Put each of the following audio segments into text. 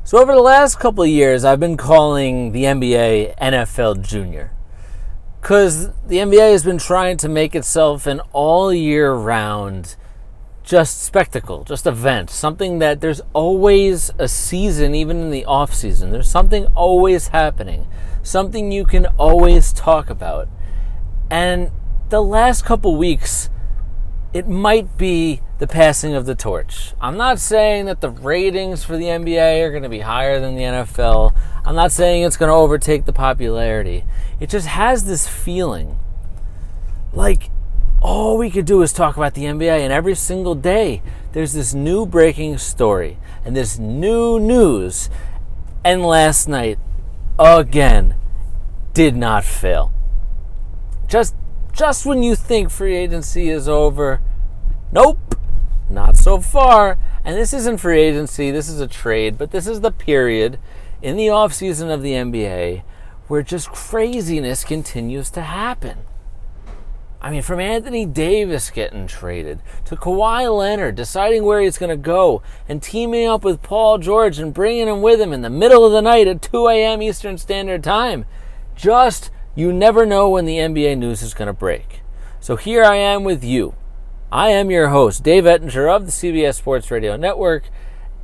So over the last couple of years, I've been calling the NBA NFL Junior. Because the NBA has been trying to make itself an all-year-round just spectacle, just event. Something that there's always a season, even in the off-season. There's something always happening. Something you can always talk about. And the last couple weeks, it might be the passing of the torch. I'm not saying that the ratings for the NBA are going to be higher than the NFL. I'm not saying it's going to overtake the popularity. It just has this feeling like all we could do is talk about the NBA, and every single day there's this new breaking story and this new news. And last night, again, did not fail. Just when you think free agency is over, nope, not so far. And this isn't free agency, this is a trade, but this is the period in the offseason of the NBA where just craziness continues to happen. I mean, from Anthony Davis getting traded to Kawhi Leonard deciding where he's going to go and teaming up with Paul George and bringing him with him in the middle of the night at 2 a.m. Eastern Standard Time. You never know when the NBA news is going to break. So here I am with you. I am your host, Dave Ettinger of the CBS Sports Radio Network,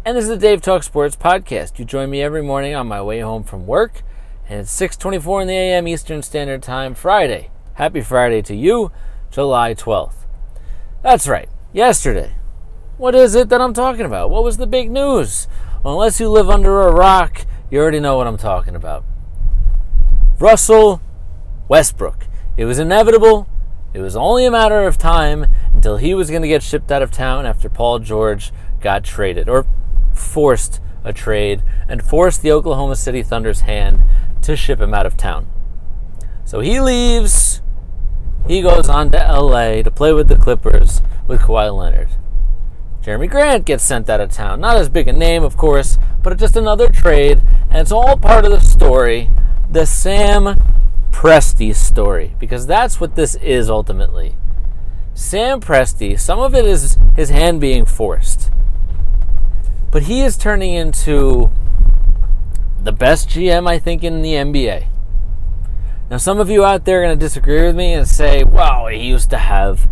and this is the Davetalks Sports Podcast. You join me every morning on my way home from work, and it's 6:24 in the a.m. Eastern Standard Time, Friday. Happy Friday to you, July 12th. That's right, yesterday. What is it that I'm talking about? What was the big news? Well, unless you live under a rock, you already know what I'm talking about. Russell Westbrook. It was inevitable. It was only a matter of time until he was going to get shipped out of town after Paul George got traded, or forced a trade, and forced the Oklahoma City Thunder's hand to ship him out of town. So he leaves. He goes on to LA to play with the Clippers with Kawhi Leonard. Jeremy Grant gets sent out of town. Not as big a name, of course, but just another trade, and it's all part of the story, the Sam Presti story, because that's what this is ultimately. Sam Presti, some of it is his hand being forced, but he is turning into the best GM, I think, in the NBA. Now, some of you out there are going to disagree with me and say, well, he used to have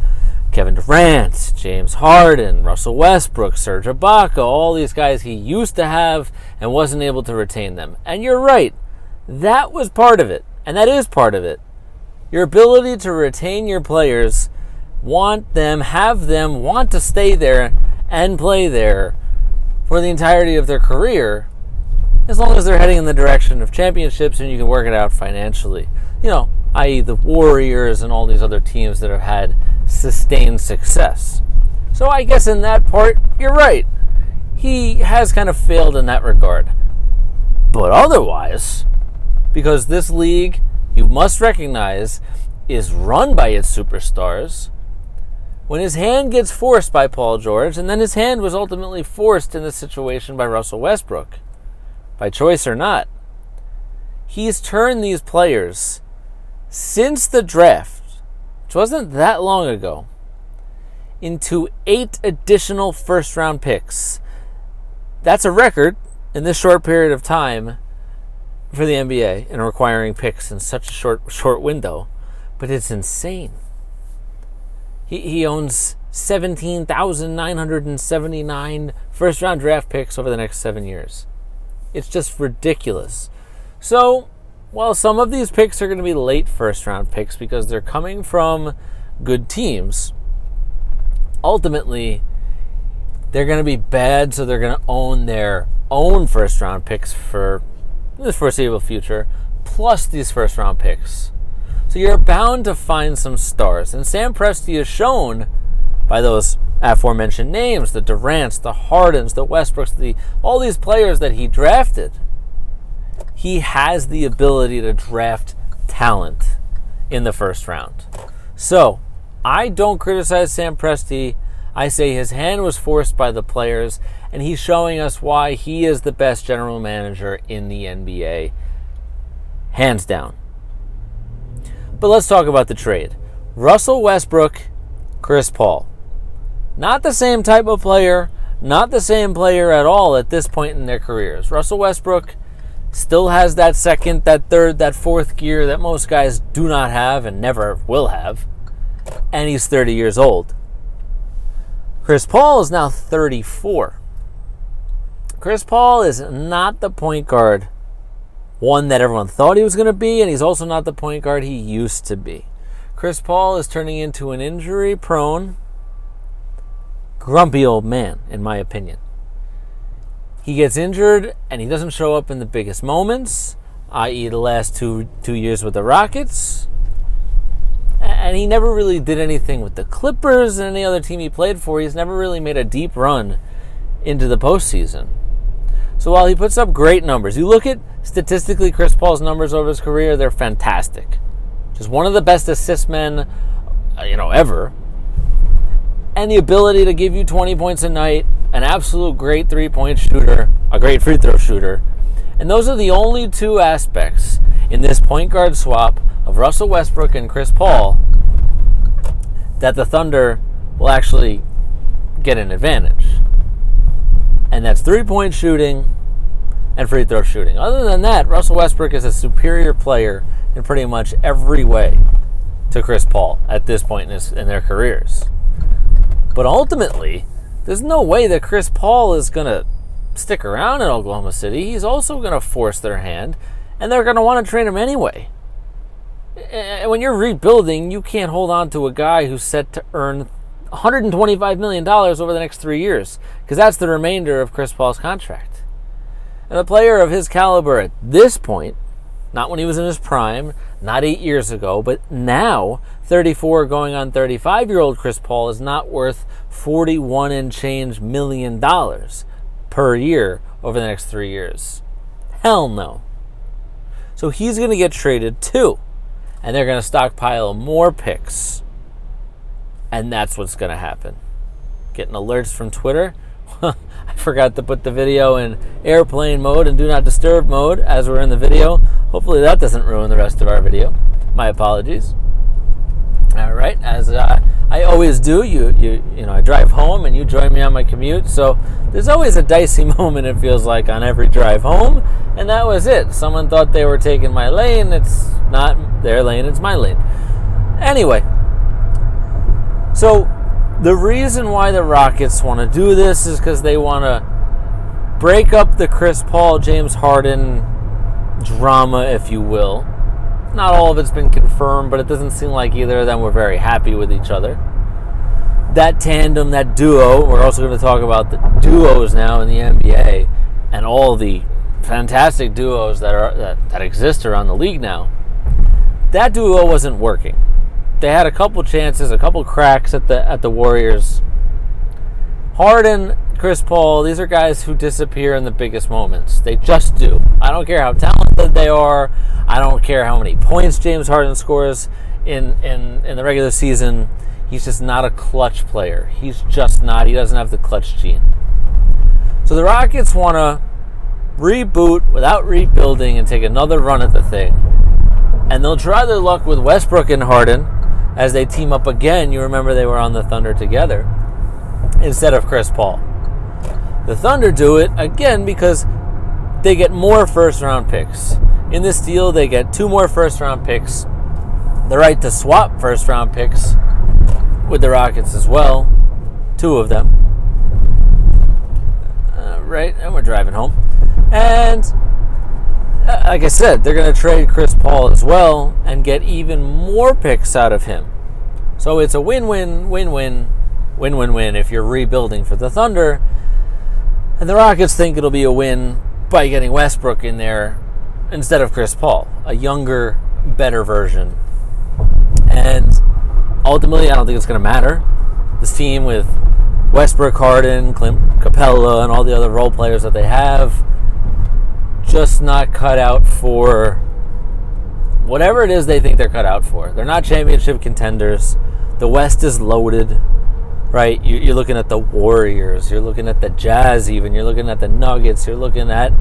Kevin Durant, James Harden, Russell Westbrook, Serge Ibaka, all these guys he used to have and wasn't able to retain them. And you're right. That was part of it. And that is part of it. Your ability to retain your players, want to stay there and play there for the entirety of their career, as long as they're heading in the direction of championships and you can work it out financially. I.e. the Warriors and all these other teams that have had sustained success. So I guess in that part, you're right. He has kind of failed in that regard. But otherwise, because this league, you must recognize, is run by its superstars, when his hand gets forced by Paul George, and then his hand was ultimately forced in this situation by Russell Westbrook, by choice or not, he's turned these players, since the draft, which wasn't that long ago, into 8 additional first-round picks. That's a record in this short period of time for the NBA in requiring picks in such a short window, but it's insane. He owns 17,979 first-round draft picks over the next 7 years. It's just ridiculous. So, while some of these picks are going to be late first-round picks because they're coming from good teams, ultimately, they're going to be bad, so they're going to own their own first-round picks for the foreseeable future, plus these first-round picks. So you're bound to find some stars. And Sam Presti is shown by those aforementioned names, the Durants, the Hardens, the Westbrooks, all these players that he drafted. He has the ability to draft talent in the first round. So I don't criticize Sam Presti. I say his hand was forced by the players, and he's showing us why he is the best general manager in the NBA. Hands down. But let's talk about the trade. Russell Westbrook, Chris Paul. Not the same type of player, not the same player at all at this point in their careers. Russell Westbrook still has that second, that third, that fourth gear that most guys do not have and never will have. And he's 30 years old. Chris Paul is now 34. Chris Paul is not the point guard, one that everyone thought he was going to be, and he's also not the point guard he used to be. Chris Paul is turning into an injury-prone, grumpy old man, in my opinion. He gets injured, and he doesn't show up in the biggest moments, i.e. the last two years with the Rockets. And he never really did anything with the Clippers and any other team he played for. He's never really made a deep run into the postseason. So while he puts up great numbers, you look at statistically Chris Paul's numbers over his career, they're fantastic. Just one of the best assist men, ever. And the ability to give you 20 points a night, an absolute great three-point shooter, a great free throw shooter. And those are the only two aspects in this point guard swap of Russell Westbrook and Chris Paul that the Thunder will actually get an advantage. And that's three-point shooting and free throw shooting. Other than that, Russell Westbrook is a superior player in pretty much every way to Chris Paul at this point in their careers. But ultimately, there's no way that Chris Paul is going to stick around in Oklahoma City. He's also going to force their hand, and they're going to want to trade him anyway. And when you're rebuilding, you can't hold on to a guy who's set to earn $125 million over the next 3 years, because that's the remainder of Chris Paul's contract. And a player of his caliber at this point, not when he was in his prime, not 8 years ago, but now, 34 going on 35-year-old Chris Paul is not worth $41 and change million per year over the next 3 years. Hell no. So he's going to get traded too. And they're going to stockpile more picks. And that's what's going to happen. Getting alerts from Twitter. I forgot to put the video in airplane mode and do not disturb mode as we're in the video. Hopefully that doesn't ruin the rest of our video. My apologies. All right, as I always do, I drive home and you join me on my commute. So there's always a dicey moment, it feels like, on every drive home. And that was it. Someone thought they were taking my lane. It's not their lane, it's my lane. Anyway, so the reason why the Rockets want to do this is because they want to break up the Chris Paul, James Harden drama, if you will. Not all of it's been confirmed, but it doesn't seem like either of them were very happy with each other. That tandem, that duo, we're also going to talk about the duos now in the NBA and all the fantastic duos that exist around the league now. That duo wasn't working. They had a couple chances, a couple cracks at the Warriors. Harden, Chris Paul, these are guys who disappear in the biggest moments. They just do. I don't care how talented they are. I don't care how many points James Harden scores in the regular season. He's just not a clutch player. He's just not. He doesn't have the clutch gene. So the Rockets want to reboot without rebuilding and take another run at the thing. And they'll try their luck with Westbrook and Harden as they team up again. You remember they were on the Thunder together instead of Chris Paul. The Thunder do it again because they get more first-round picks. In this deal, they get 2 more first-round picks, the right to swap first-round picks with the Rockets as well, 2 of them. Right, and we're driving home. And like I said, they're going to trade Chris Paul as well and get even more picks out of him. So it's a win-win, win-win, win-win-win if you're rebuilding for the Thunder. And the Rockets think it'll be a win by getting Westbrook in there instead of Chris Paul, a younger, better version. And ultimately, I don't think it's going to matter. This team with Westbrook, Harden, Clint Capella, and all the other role players that they have, just not cut out for whatever it is they think they're cut out for. They're not championship contenders. The West is loaded, right? You're looking at the Warriors. You're looking at the Jazz even. You're looking at the Nuggets. You're looking at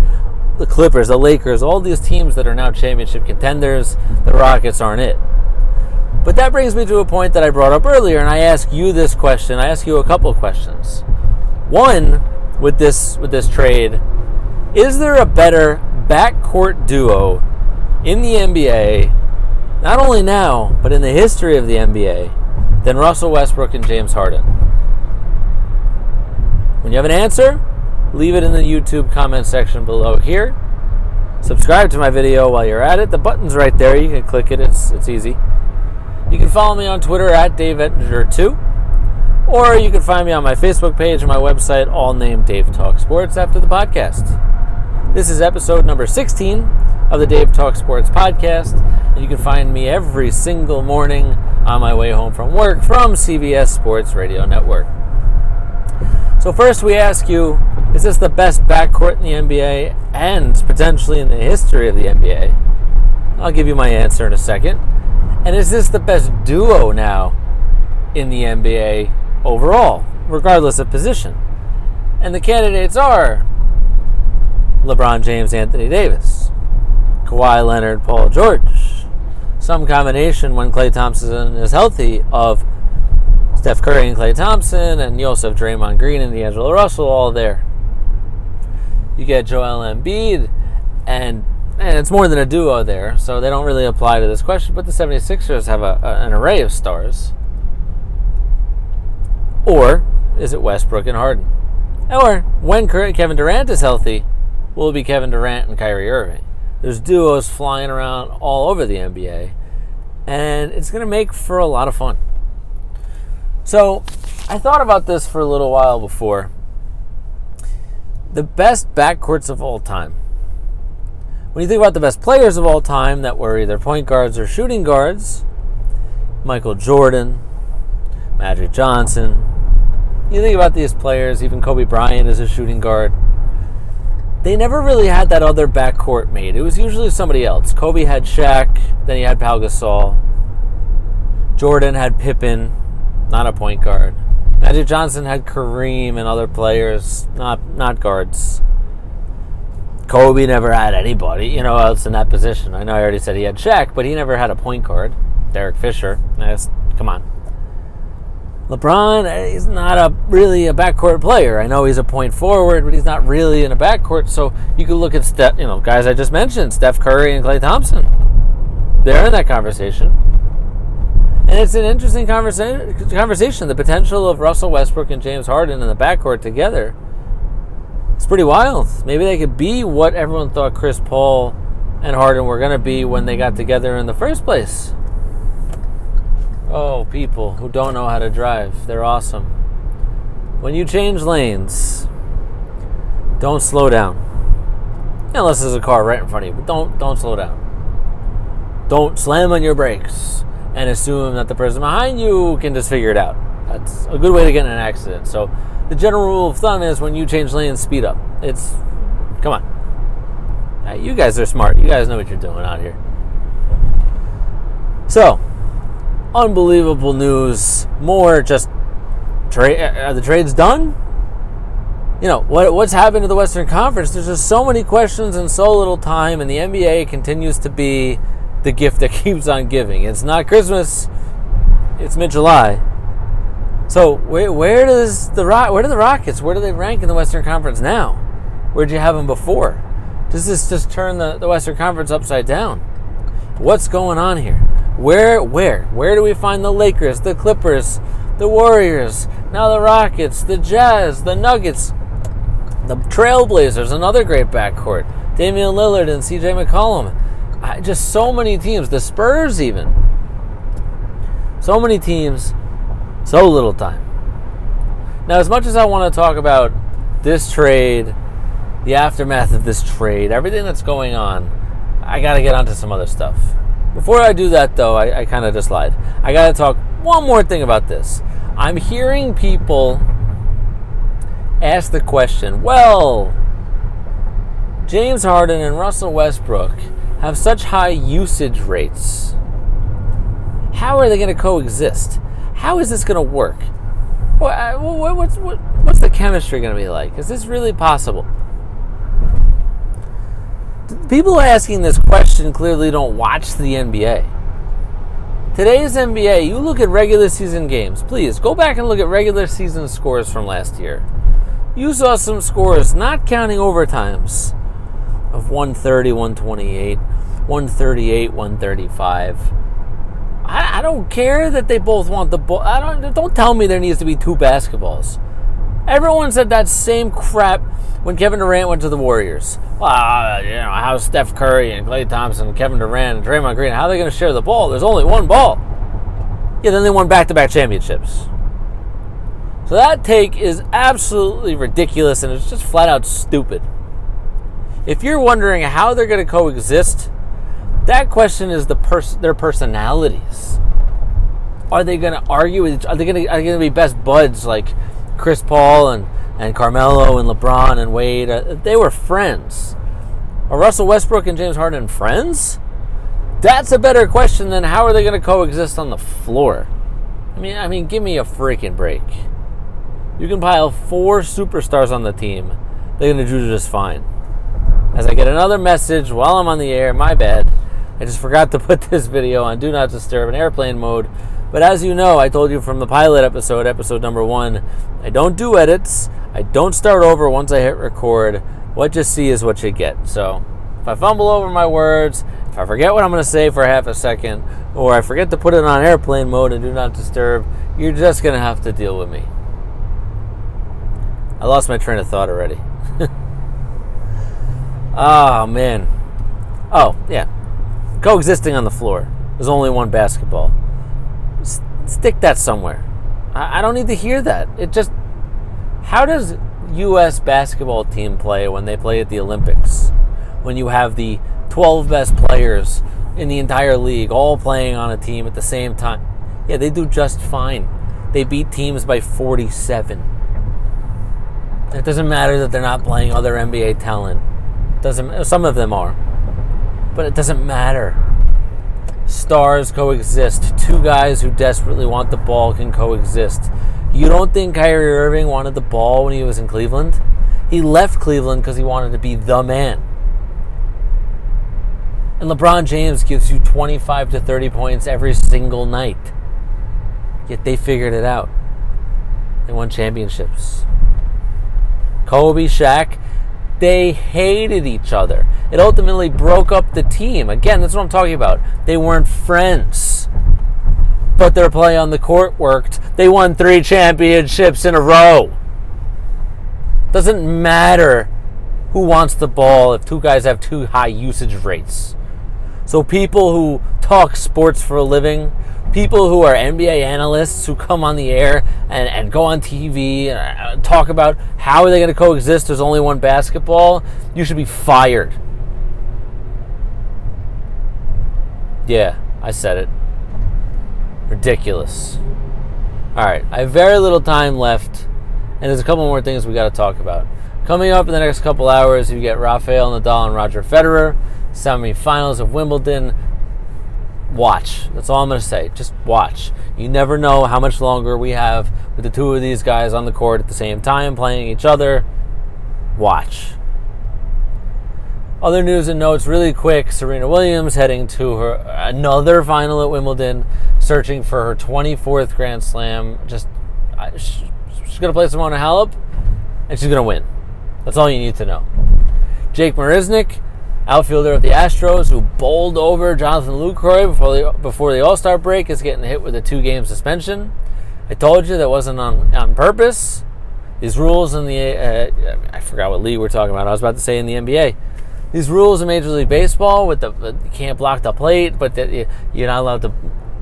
the Clippers, the Lakers, all these teams that are now championship contenders. The Rockets aren't it. But that brings me to a point that I brought up earlier, and I ask you this question. I ask you a couple of questions. One, with this trade, is there a better backcourt duo in the NBA, not only now, but in the history of the NBA, than Russell Westbrook and James Harden? When you have an answer, leave it in the YouTube comment section below here. Subscribe to my video while you're at it. The button's right there. You can click it. It's easy. You can follow me on Twitter at Davetalks2, or you can find me on my Facebook page and my website, all named Davetalks Sports, after the podcast. This is episode number 16 of the Davetalks Sports podcast, and you can find me every single morning on my way home from work from CBS Sports Radio Network. So first we ask you, is this the best backcourt in the NBA and potentially in the history of the NBA? I'll give you my answer in a second. And is this the best duo now in the NBA overall, regardless of position? And the candidates are LeBron James, Anthony Davis, Kawhi Leonard, Paul George, some combination when Klay Thompson is healthy of Steph Curry and Klay Thompson, and you also have Draymond Green and D'Angelo Russell all there. You get Joel Embiid, and it's more than a duo there, so they don't really apply to this question, but the 76ers have an array of stars. Or is it Westbrook and Harden? Or when Kevin Durant is healthy, will it be Kevin Durant and Kyrie Irving? There's duos flying around all over the NBA, and it's going to make for a lot of fun. So, I thought about this for a little while before. The best backcourts of all time. When you think about the best players of all time that were either point guards or shooting guards, Michael Jordan, Magic Johnson, you think about these players, even Kobe Bryant as a shooting guard, they never really had that other backcourt made. It was usually somebody else. Kobe had Shaq, then he had Pau Gasol. Jordan had Pippen, not a point guard. Magic Johnson had Kareem and other players, not guards. Kobe never had anybody, else in that position. I know I already said he had Shaq, but he never had a point guard. Derek Fisher. Come on. LeBron, he's not really a backcourt player. I know he's a point forward, but he's not really in a backcourt. So you could look at guys I just mentioned, Steph Curry and Klay Thompson. They're in that conversation. And it's an interesting conversation. The potential of Russell Westbrook and James Harden in the backcourt together, it's pretty wild. Maybe they could be what everyone thought Chris Paul and Harden were going to be when they got together in the first place. Oh, people who don't know how to drive, they're awesome. When you change lanes, don't slow down. Unless there's a car right in front of you, but don't slow down. Don't slam on your brakes and assume that the person behind you can just figure it out. That's a good way to get in an accident. So the general rule of thumb is when you change lanes, speed up. Come on. You guys are smart. You guys know what you're doing out here. So, unbelievable news. More just, are the trades done? What's happened to the Western Conference? There's just so many questions and so little time, and the NBA continues to be the gift that keeps on giving. It's not Christmas, it's mid-July. So where do the Rockets, where do they rank in the Western Conference now? Where'd you have them before? Does this just turn the Western Conference upside down? What's going on here? Where do we find the Lakers, the Clippers, the Warriors, now the Rockets, the Jazz, the Nuggets, the Trailblazers, another great backcourt, Damian Lillard and CJ McCollum. Just so many teams, the Spurs even. So many teams, so little time. Now, as much as I want to talk about this trade, the aftermath of this trade, everything that's going on, I got to get onto some other stuff. Before I do that, though, I kind of just lied. I got to talk one more thing about this. I'm hearing people ask the question, well, James Harden and Russell Westbrook have such high usage rates. How are they going to coexist? How is this going to work? What's the chemistry going to be like? Is this really possible? People asking this question clearly don't watch the NBA. Today's NBA, you look at regular season games. Please, go back and look at regular season scores from last year. You saw some scores, not counting overtimes, of 130, 128, 138, 135. I don't care that they both want the ball. Don't tell me there needs to be two basketballs. Everyone said that same crap when Kevin Durant went to the Warriors. How's Steph Curry and Klay Thompson and Kevin Durant and Draymond Green, how are they going to share the ball? There's only one ball. Yeah, then they won back-to-back championships. So that take is absolutely ridiculous, and it's just flat-out stupid. If you're wondering how they're going to coexist, that question is their personalities. Are they going to argue with each other? Are they going to be best buds like Chris Paul and Carmelo and LeBron and Wade? They were friends. Are Russell Westbrook and James Harden friends? That's a better question than how are they going to coexist on the floor. I mean, give me a freaking break. You can pile 4 superstars on the team. They're going to do just fine. As I get another message while I'm on the air, my bad. I just forgot to put this video on Do Not Disturb in airplane mode. But as you know, I told you from the pilot episode number 1, I don't do edits. I don't start over once I hit record. What you see is what you get. So if I fumble over my words, if I forget what I'm going to say for half a second, or I forget to put it on airplane mode and Do Not Disturb, you're just going to have to deal with me. I lost my train of thought already. Oh, man. Oh, yeah. Coexisting on the floor. There's only one basketball. Stick that somewhere. I don't need to hear that. How does U.S. basketball team play when they play at the Olympics? When you have the 12 best players in the entire league all playing on a team at the same time. Yeah, they do just fine. They beat teams by 47. It doesn't matter that they're not playing other NBA talent. Some of them are. But it doesn't matter. Stars coexist. 2 guys who desperately want the ball can coexist. You don't think Kyrie Irving wanted the ball when he was in Cleveland? He left Cleveland because he wanted to be the man. And LeBron James gives you 25 to 30 points every single night. Yet they figured it out. They won championships. Kobe, Shaq, they hated each other. It ultimately broke up the team. Again, that's what I'm talking about. They weren't friends. But their play on the court worked. They won 3 championships in a row. Doesn't matter who wants the ball if 2 guys have 2 high usage rates. So people who talk sports for a living, people who are NBA analysts who come on the air and go on TV and talk about how are they going to coexist, there's only one basketball, you should be fired. Yeah, I said it. Ridiculous. Alright, I have very little time left, and there's a couple more things we got to talk about. Coming up in the next couple hours, you get Rafael Nadal and Roger Federer, semifinals of Wimbledon. Watch. That's all I'm going to say. Just watch. You never know how much longer we have with the 2 of these guys on the court at the same time playing each other. Watch. Other news and notes really quick. Serena Williams heading to her another final at Wimbledon, searching for her 24th Grand Slam. She's going to play Simona Halep, and she's going to win. That's all you need to know. Jake Marisnick, outfielder of the Astros, who bowled over Jonathan Lucroy before the All-Star break, is getting hit with a 2-game suspension. I told you that wasn't on purpose. These rules in the I forgot what league we're talking about. I was about to say in the NBA. These rules in Major League Baseball with you can't block the plate, but that you're not allowed to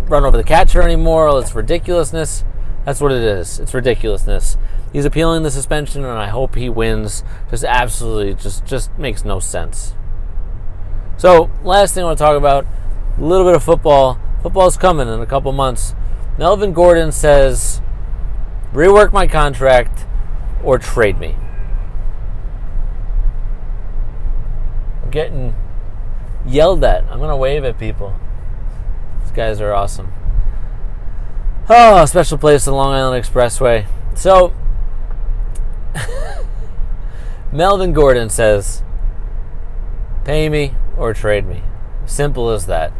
run over the catcher anymore. It's ridiculousness. That's what it is. It's ridiculousness. He's appealing the suspension, and I hope he wins. Just absolutely, just makes no sense. So, last thing I want to talk about, a little bit of football. Football's coming in a couple months. Melvin Gordon says, rework my contract or trade me. I'm getting yelled at. I'm going to wave at people. These guys are awesome. Oh, a special place, the Long Island Expressway. So, Melvin Gordon says, pay me or trade me. Simple as that.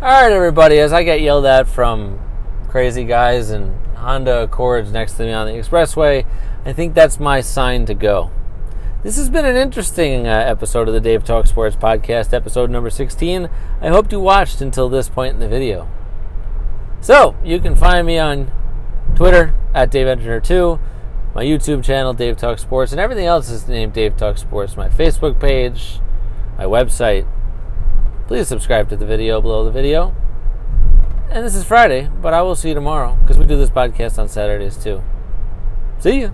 Alright, everybody, as I get yelled at from crazy guys in Honda Accords next to me on the expressway, I think that's my sign to go. This has been an interesting episode of the Dave Talk Sports Podcast, episode number 16. I hope you watched until this point in the video. So, you can find me on Twitter, at DaveEngineer2, my YouTube channel, Dave Talk Sports, and everything else is named Dave Talk Sports, my Facebook page, my website. Please subscribe to the video below the video. And this is Friday, but I will see you tomorrow, because we do this podcast on Saturdays too. See you.